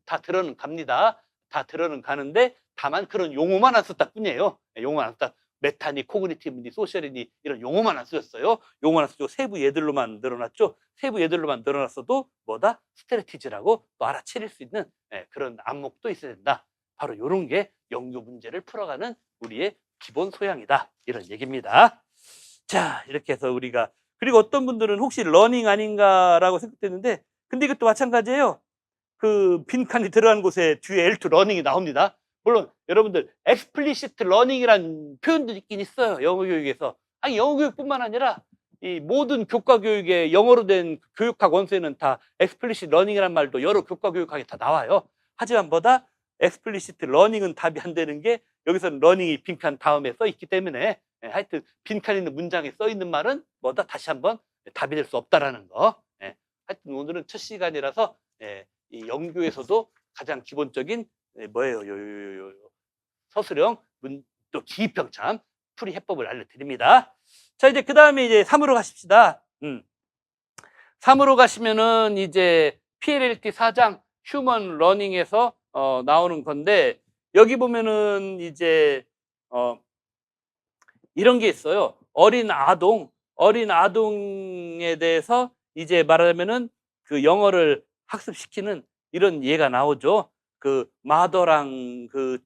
다 들어는 갑니다. 다 들어는 가는데 다만 그런 용어만 안 썼다 뿐이에요. 용어만 안 썼다. 메타니, 코그니티브니, 소셜이니 이런 용어만 안 쓰였어요. 용어만 안 쓰고 세부 예들로만 늘어났죠. 세부 예들로만 늘어났어도 뭐다? 스트래티지라고 또 알아차릴 수 있는 그런 안목도 있어야 된다. 바로 이런 게 영유 문제를 풀어가는 우리의 기본 소양이다. 이런 얘기입니다. 자, 이렇게 해서 우리가, 그리고 어떤 분들은 혹시 러닝 아닌가라고 생각했는데, 근데 이것도 마찬가지예요. 그 빈칸이 들어간 곳에 뒤에 L2 러닝이 나옵니다. 물론 여러분들 explicit learning이라는 표현도 있긴 있어요. 영어 교육에서. 아니, 영어 교육뿐만 아니라 이 모든 교과 교육에 영어로 된 교육학 원서에는 다 explicit learning이라는 말도 여러 교과 교육학에 다 나와요. 하지만 뭐다? explicit learning은 답이 안 되는 게, 여기서는 learning이 빈칸 다음에 써 있기 때문에 하여튼 빈칸 있는 문장에 써 있는 말은 뭐다? 다시 한번 답이 될 수 없다라는 거. 하여튼 오늘은 첫 시간이라서 이 영교에서도 가장 기본적인 뭐예요? 서술형 또 기입병참 풀이 해법을 알려드립니다. 자, 이제 그 다음에 이제 3으로 가십시다. 3으로 가시면은 이제 PLLT 4장 휴먼 러닝에서 나오는 건데, 여기 보면은 이제 이런 게 있어요. 어린 아동에 대해서 이제 말하자면은 그 영어를 학습시키는 이런 예가 나오죠. 그 마더랑 그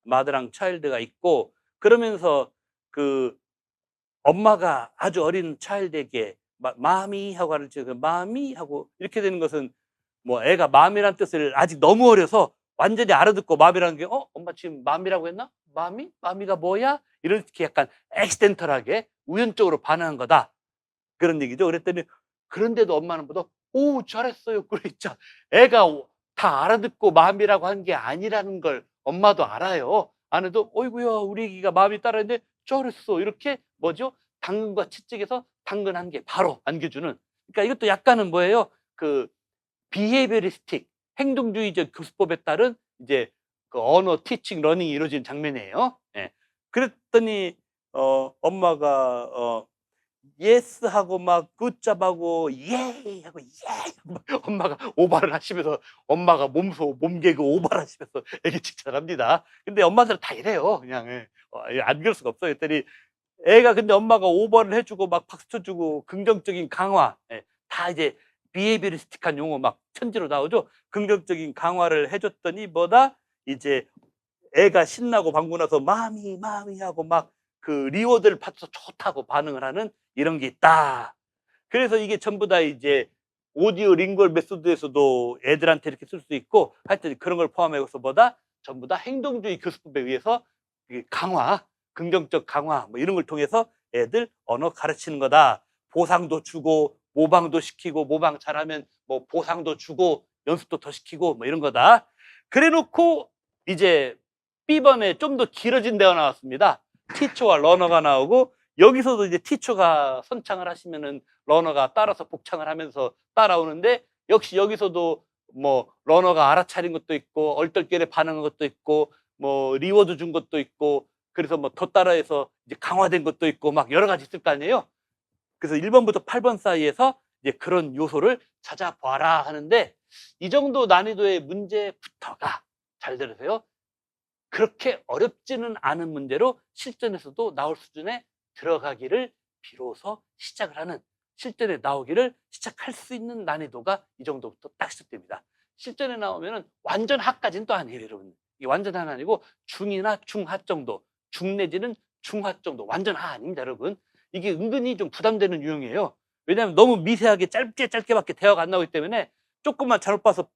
마더랑 차일드가 있고, 그러면서 그 엄마가 아주 어린 차일드에게 마미 하고 가르쳐, 그 마미 하고 이렇게 되는 것은 뭐 애가 마미란 뜻을 아직 너무 어려서 완전히 알아듣고 마미라는 게 엄마 지금 마미라고 했나? 마미가 뭐야? 이렇게 약간 액시덴털하게 우연적으로 반응한 거다. 그런 얘기죠. 그랬더니 그런데도 엄마는 보다 오 잘했어요. 그래 진짜 애가 다 알아듣고 마음이라고 한 게 아니라는 걸 엄마도 알아요. 아내도 어이구야 우리 애기가 마음이 따라했는데 잘했어. 이렇게 뭐죠? 당근과 채찍에서 당근 한 개 바로 안겨주는. 그러니까 이것도 약간은 뭐예요? 그 비헤이비어리스틱 행동주의적 교수법에 따른 이제 그 언어 티칭 러닝이 이루어진 장면이에요. 그랬더니 엄마가 예스 하고 막 굿잡하고 예 하고 예 엄마가 오바를 하시면서, 엄마가 몸개그 오바를 하시면서 애기 칭찬합니다. 근데 엄마들은 다 이래요. 그냥 안 그럴 수가 없어요. 그랬더니 애가, 근데 엄마가 오버를 해주고 막 박수 쳐주고 긍정적인 강화, 다 이제 비헤비리스틱한 용어 막 천지로 나오죠. 긍정적인 강화를 해줬더니 뭐다? 이제 애가 신나고 방구 나서 마미 하고 막 그 리워드를 받아서 좋다고 반응을 하는 이런 게 있다. 그래서 이게 전부 다 이제 오디오 링걸 메소드에서도 애들한테 이렇게 쓸 수 있고 하여튼 그런 걸 포함해서보다 전부 다 행동주의 교수법에 의해서 강화, 긍정적 강화 뭐 이런 걸 통해서 애들 언어 가르치는 거다. 보상도 주고 모방도 시키고 모방 잘하면 뭐 보상도 주고 연습도 더 시키고 뭐 이런 거다. 그래 놓고 이제 B번에 좀 더 길어진 데가 나왔습니다. 티처와 러너가 나오고 여기서도 이제 티처가 선창을 하시면은 러너가 따라서 복창을 하면서 따라오는데 역시 여기서도 뭐 러너가 알아차린 것도 있고 얼떨결에 반응한 것도 있고 뭐 리워드 준 것도 있고 그래서 뭐 더 따라해서 이제 강화된 것도 있고 막 여러 가지 있을 거 아니에요. 그래서 1번부터 8번 사이에서 이제 그런 요소를 찾아봐라 하는데 이 정도 난이도의 문제부터가 잘 들으세요. 그렇게 어렵지는 않은 문제로 실전에서도 나올 수준에 들어가기를 비로소 시작을 하는 실전에 나오기를 시작할 수 있는 난이도가 이 정도부터 딱 시작됩니다. 실전에 나오면은 완전 하까지는 또 아니에요, 여러분. 이게 완전 하는 아니고 중이나 중하 정도, 중 내지는 중하 정도, 완전 하 아닙니다, 여러분. 이게 은근히 좀 부담되는 유형이에요. 왜냐하면 너무 미세하게 짧게밖에 대화가 안 나오기 때문에 조금만 잘못 봐서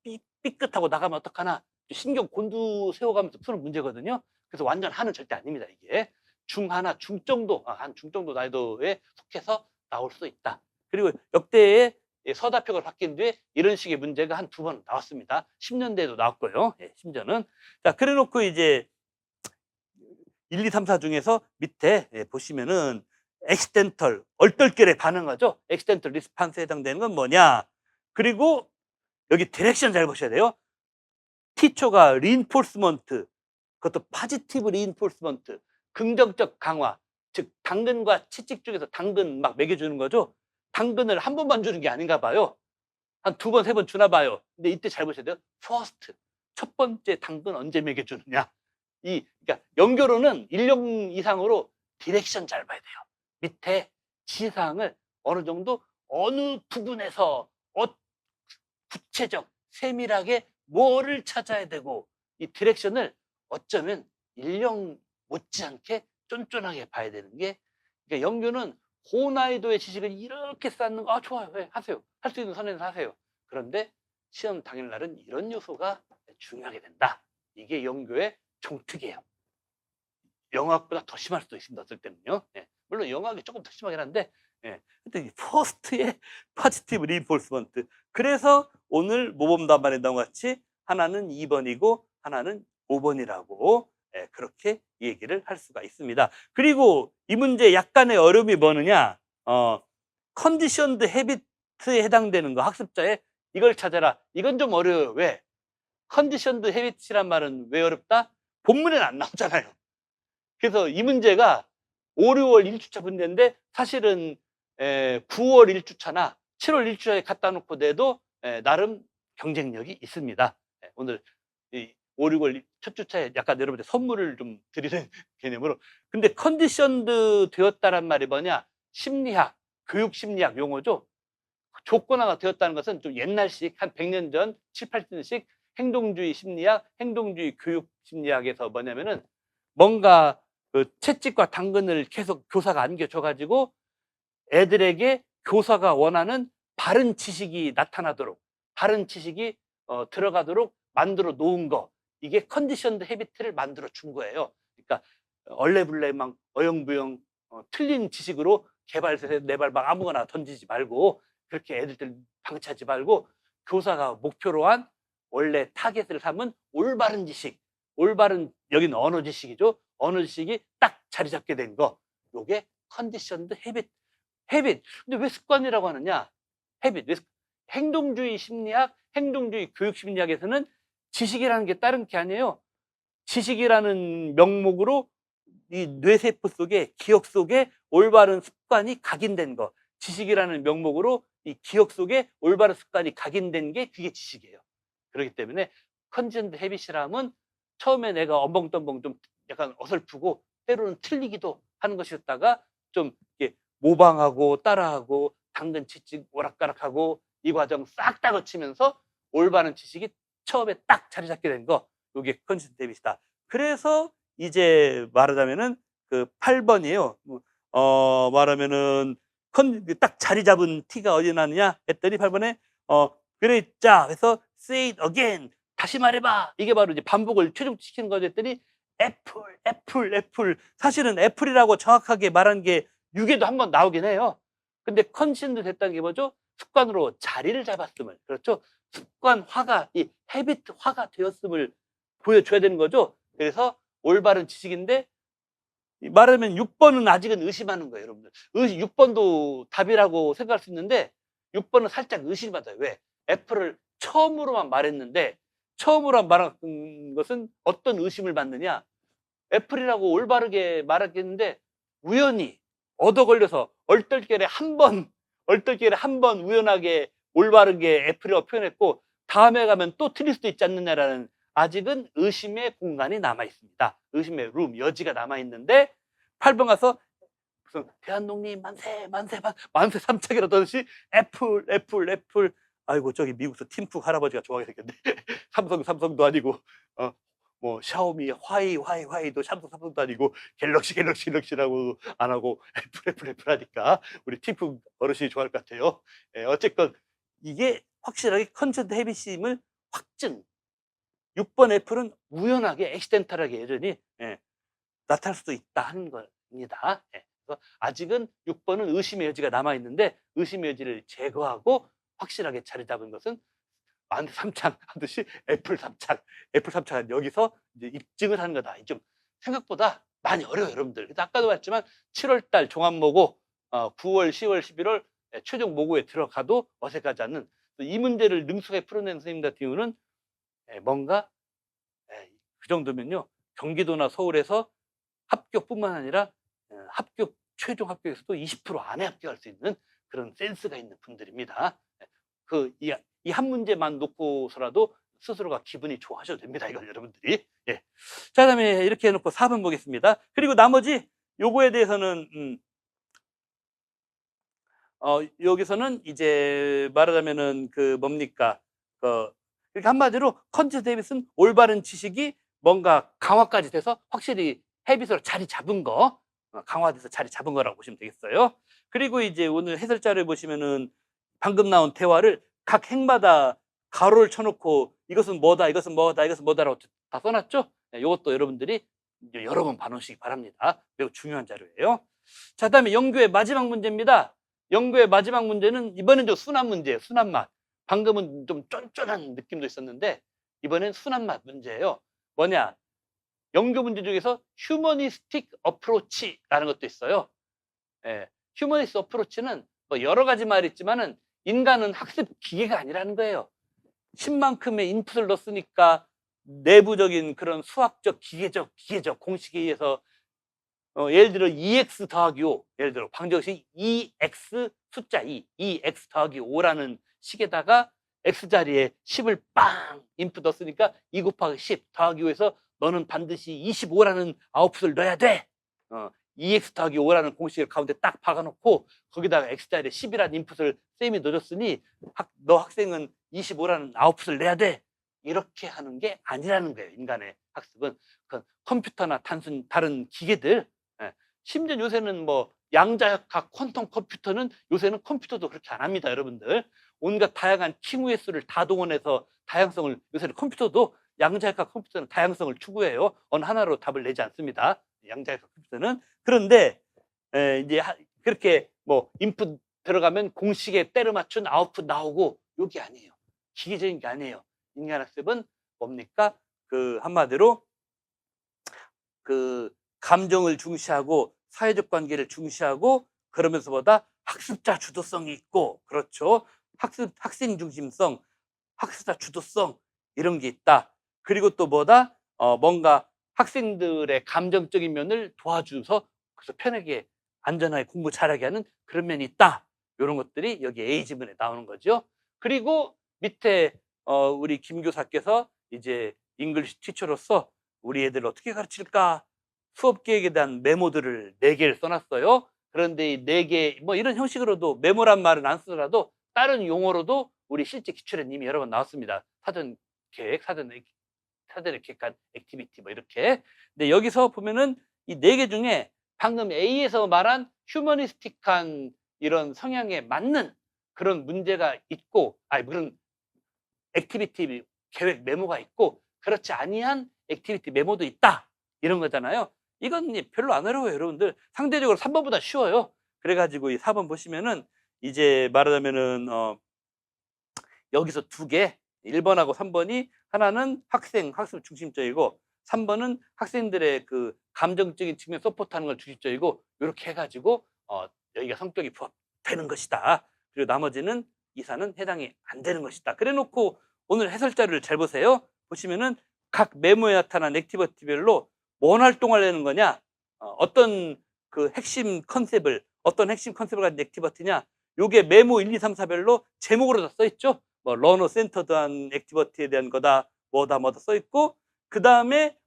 삐끗하고 나가면 어떡하나 신경 곤두세워가면서 푸는 문제거든요. 그래서 완전 하는 절대 아닙니다, 이게. 중하나 중정도, 한 중정도 난이도에 속해서 나올 수 있다. 그리고 역대의 서답형을 바뀐 뒤에 이런 식의 문제가 한 2번 나왔습니다. 10년대에도 나왔고요. 심지어는. 자, 그래 놓고 이제 1, 2, 3, 4 중에서 밑에 보시면은 엑스텐털, 얼떨결에 반응하죠. 엑스텐털 리스판스에 해당되는 건 뭐냐. 그리고 여기 디렉션 잘 보셔야 돼요. 티처가 리인포스먼트, 그것도 파지티브 리인포스먼트, 긍정적 강화, 즉 당근과 채찍 중에서 당근 막 먹여주는 거죠. 당근을 한 번만 주는 게 아닌가 봐요. 한 2번, 3번 주나 봐요. 근데 이때 잘 보셔야 돼요. 퍼스트, 첫 번째 당근 언제 먹여주느냐. 그러니까 연결어는 1령 이상으로 디렉션 잘 봐야 돼요. 밑에 지상을 어느 정도 어느 부분에서 구체적, 세밀하게 뭐를 찾아야 되고 이 디렉션을 어쩌면 1령 못지않게 쫀쫀하게 봐야 되는 게 그러니까 영규는 고난이도의 지식을 이렇게 쌓는 거 좋아요. 네, 하세요. 할 수 있는 선에서 하세요. 그런데 시험 당일날은 이런 요소가 중요하게 된다. 이게 영교의 종특이에요. 영어학보다 더 심할 수도 있습니다. 어떨 때는요. 예. 물론 영어학이 조금 더 심하긴 한데 예. 근데 이 퍼스트의 포지티브 리인포스먼트. 그래서 오늘 모범 답안에 나온 것 같이 하나는 2번이고 하나는 5번이라고 예, 그렇게 얘기를 할 수가 있습니다. 그리고 이 문제 약간의 어려움이 뭐느냐? 컨디션드 헤비트에 해당되는 거 학습자의 이걸 찾아라. 이건 좀 어려워요. 왜? 컨디션드 헤비트란 말은 왜 어렵다? 본문에는 안 나오잖아요. 그래서 이 문제가 5, 6월 1주차 문제인데 사실은 9월 1주차나 7월 1주차에 갖다 놓고 내도 나름 경쟁력이 있습니다. 오늘 이 5, 6월 첫 주차에 약간 여러분들 선물을 좀 드리는 개념으로. 근데 컨디션드 되었다란 말이 뭐냐? 심리학, 교육 심리학 용어죠. 조건화가 되었다는 것은 좀 옛날식 한 100년 전, 7, 80년씩 행동주의 심리학, 행동주의 교육 심리학에서 뭐냐면은 뭔가 그 채찍과 당근을 계속 교사가 안겨줘가지고 애들에게 교사가 원하는 바른 지식이 나타나도록, 바른 지식이 들어가도록 만들어 놓은 거. 이게 컨디션드 헤비트를 만들어 준 거예요. 그러니까 얼레블레 막 어영부영 틀린 지식으로 개발해서 내발 막 아무거나 던지지 말고 그렇게 애들들 방치하지 말고 교사가 목표로 한 원래 타겟을 삼은 올바른 지식, 올바른 여기는 언어 지식이죠. 언어 지식이 딱 자리 잡게 된 거. 요게 컨디션드 헤빗. 헤빗. 근데 왜 습관이라고 하느냐? 헤빗. 행동주의 심리학, 행동주의 교육 심리학에서는 지식이라는 게 다른 게 아니에요. 지식이라는 명목으로 이 뇌세포 속에, 기억 속에 올바른 습관이 각인된 거. 지식이라는 명목으로 이 기억 속에 올바른 습관이 각인된 게 그게 지식이에요. 그렇기 때문에 컨디션드 헤빗이라면 처음에 내가 엄벙덤벙 좀 약간 어설프고 때로는 틀리기도 하는 것이었다가 좀 이렇게 모방하고 따라하고 당근 채찍 오락가락하고 이 과정 싹 다 거치면서 올바른 지식이 처음에 딱 자리 잡게 된 거. 이게 컨디션드 헤빗이다. 그래서 이제 말하자면은 그 8번이에요. 말하면은 딱 자리 잡은 티가 어디 나느냐 했더니 8번에 그랬자. 그래서 say it again. 다시 말해봐. 이게 바로 이제 반복을 최종시키는 거죠. 했더니 애플, 애플, 애플. 사실은 애플이라고 정확하게 말한 게 6에도 한번 나오긴 해요. 근데 컨디션도 됐다는 게 뭐죠? 습관으로 자리를 잡았음을. 그렇죠? 습관화가, 이 헤비트화가 되었음을 보여줘야 되는 거죠. 그래서 올바른 지식인데, 말하면 6번은 아직은 의심하는 거예요, 여러분들. 6번도 답이라고 생각할 수 있는데 6번은 살짝 의심받아요. 왜? 애플을 처음으로만 말했는데, 처음으로만 말한 것은 어떤 의심을 받느냐? 애플이라고 올바르게 말했겠는데 우연히 얻어 걸려서 얼떨결에 한 번 우연하게 올바르게 애플이라고 표현했고 다음에 가면 또 틀릴 수도 있지 않느냐라는, 아직은 의심의 공간이 남아 있습니다. 의심의 여지가 남아 있는데 8번 가서 무슨 대한독립 만세 만세 만세 삼창이라도 하듯이 애플 애플 애플. 아이고 저기 미국에서 팀쿡 할아버지가 좋아하게 생겼네. 삼성도 아니고 뭐 샤오미 화이도 삼성도 아니고 갤럭시라고 안 하고 애플 하니까 우리 팀쿡 어르신이 좋아할 것 같아요. 어쨌건 이게 확실하게 컨텐츠 헤비심을 확증. 6번 애플은 우연하게 액시덴탈하게 여전히 나타날 수도 있다 하는 겁니다. 그래서 아직은 6번은 의심의 여지가 남아 있는데 의심의 여지를 제거하고 확실하게 자리 잡은 것은 만세 삼창 하듯이 애플 삼창은 여기서 이제 입증을 하는 거다. 좀 생각보다 많이 어려워요, 여러분들. 그래서 아까도 봤지만 7월달 종합모고, 9월, 10월, 11월 최종 모고에 들어가도 어색하지 않는 이 문제를 능숙하게 풀어낸 선생님 같은 경우는 뭔가 그 정도면요 경기도나 서울에서 합격뿐만 아니라 최종 합격에서도 20% 안에 합격할 수 있는 그런 센스가 있는 분들입니다. 이 한 문제만 놓고서라도 스스로가 기분이 좋아하셔도 됩니다. 이걸 여러분들이. 자, 그다음에 이렇게 해놓고 4번 보겠습니다. 그리고 나머지 요거에 대해서는 여기서는 이제 말하자면은 그 뭡니까? 그러니까 한마디로 컨텐츠 헤빗은 올바른 지식이 뭔가 강화까지 돼서 확실히 헤빗으로 자리 잡은 거, 강화돼서 자리 잡은 거라고 보시면 되겠어요. 그리고 이제 오늘 해설자를 보시면은 방금 나온 대화를 각 행마다 가로를 쳐놓고 이것은 뭐다, 이것은 뭐다, 이것은 뭐다라고 다 써놨죠? 이것도 여러분들이 이제 여러 번 봐놓으시기 바랍니다. 매우 중요한 자료예요. 자, 그다음에 연구의 마지막 문제입니다. 연구의 마지막 문제는 이번엔 좀 순한 문제예요. 순한 맛. 방금은 좀 쫀쫀한 느낌도 있었는데 이번엔 순한 맛 문제예요. 뭐냐? 연구 문제 중에서 휴머니스틱 어프로치라는 것도 있어요. 휴머니스틱 어프로치는 뭐 여러 가지 말이 있지만은 인간은 학습 기계가 아니라는 거예요. 10만큼의 인풋을 넣었으니까 내부적인 그런 수학적 기계적 공식에 의해서 예를 들어 2x 더하기 5, 예를 들어 방정식 2x 숫자 2x 더하기 5라는 식에다가 x자리에 10을 빵 인풋 넣었으니까 2 곱하기 10 더하기 5에서 너는 반드시 25라는 아웃풋을 넣어야 돼. 2x 더하기 5라는 공식을 가운데 딱 박아놓고 거기다가 x자리에 10이라는 인풋을 쌤이 넣어줬으니 너 학생은 25라는 아웃풋을 내야 돼. 이렇게 하는 게 아니라는 거예요. 인간의 학습은. 컴퓨터나 다른 기계들, 심지어 요새는 뭐 양자역학 퀀텀 컴퓨터는 요새는 컴퓨터도 그렇게 안 합니다. 여러분들. 온갖 다양한 킹우의 수를 다 동원해서 다양성을, 요새는 컴퓨터도 양자역학 컴퓨터는 다양성을 추구해요. 어느 하나로 답을 내지 않습니다. 양자역학 컴퓨터는. 그런데 이제 그렇게 뭐 인풋 들어가면 공식에 때려 맞춘 아웃풋 나오고 요게 아니에요. 기계적인 게 아니에요. 인간 학습은 뭡니까? 한마디로 감정을 중시하고 사회적 관계를 중시하고 그러면서보다 학습자 주도성이 있고, 그렇죠. 학생 중심성, 학습자 주도성 이런 게 있다. 그리고 또 뭔가 학생들의 감정적인 면을 도와줘서 그래서 편하게 안전하게 공부 잘하게 하는 그런 면이 있다. 이런 것들이 여기 A 지문에 나오는 거죠. 그리고 밑에 우리 김 교사께서 이제 잉글리시 티처로서 우리 애들 어떻게 가르칠까 수업 계획에 대한 메모들을 4개를 써놨어요. 그런데 이 4개 뭐 이런 형식으로도 메모란 말은 안 쓰더라도 다른 용어로도 우리 실제 기출에 이미 여러 번 나왔습니다. 사전 계획, 사전에 계획한 액티비티 뭐 이렇게. 근데 여기서 보면은 이 4개 중에 방금 A에서 말한 휴머니스틱한 이런 성향에 맞는 그런 문제가 있고, 그런 액티비티 계획 메모가 있고, 그렇지 아니한 액티비티 메모도 있다. 이런 거잖아요. 이건 별로 안 어려워요, 여러분들. 상대적으로 3번보다 쉬워요. 그래가지고 이 4번 보시면은 이제 말하자면은 여기서 두 개, 1번하고 3번이 하나는 학습 중심적이고 3번은 학생들의 그 감정적인 측면 서포트하는 걸 중심적이고, 이렇게 해가지고 여기가 성격이 부합되는 것이다. 그리고 나머지는 이사는 해당이 안 되는 것이다. 그래놓고 오늘 해설 자료를 잘 보세요. 보시면은 각 메모에 나타난 액티비티별로 뭔 활동을 하는 거냐, 어떤 핵심 컨셉을 가진 액티비티냐, 요게 메모 1, 2, 3, 4별로 제목으로 다 써있죠. 뭐 러너 센터드한 액티비티에 대한 거다, 뭐다 써있고, 그 다음에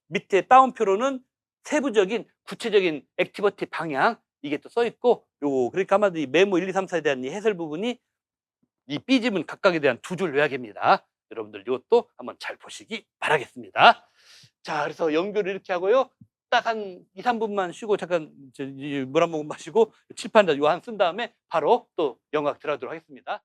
밑에 따옴표로는 세부적인 구체적인 액티비티 방향, 이게 또 써있고, 그러니까 아마도 이 메모 1, 2, 3, 4에 대한 이 해설 부분이 이 B지문 각각에 대한 두 줄 요약입니다. 여러분들 이것도 한번 잘 보시기 바라겠습니다. 자, 그래서 연결을 이렇게 하고요. 딱 한 2, 3분만 쉬고 잠깐 물 한 모금 마시고 칠판 요한 쓴 다음에 바로 또 영어학 들어가도록 하겠습니다.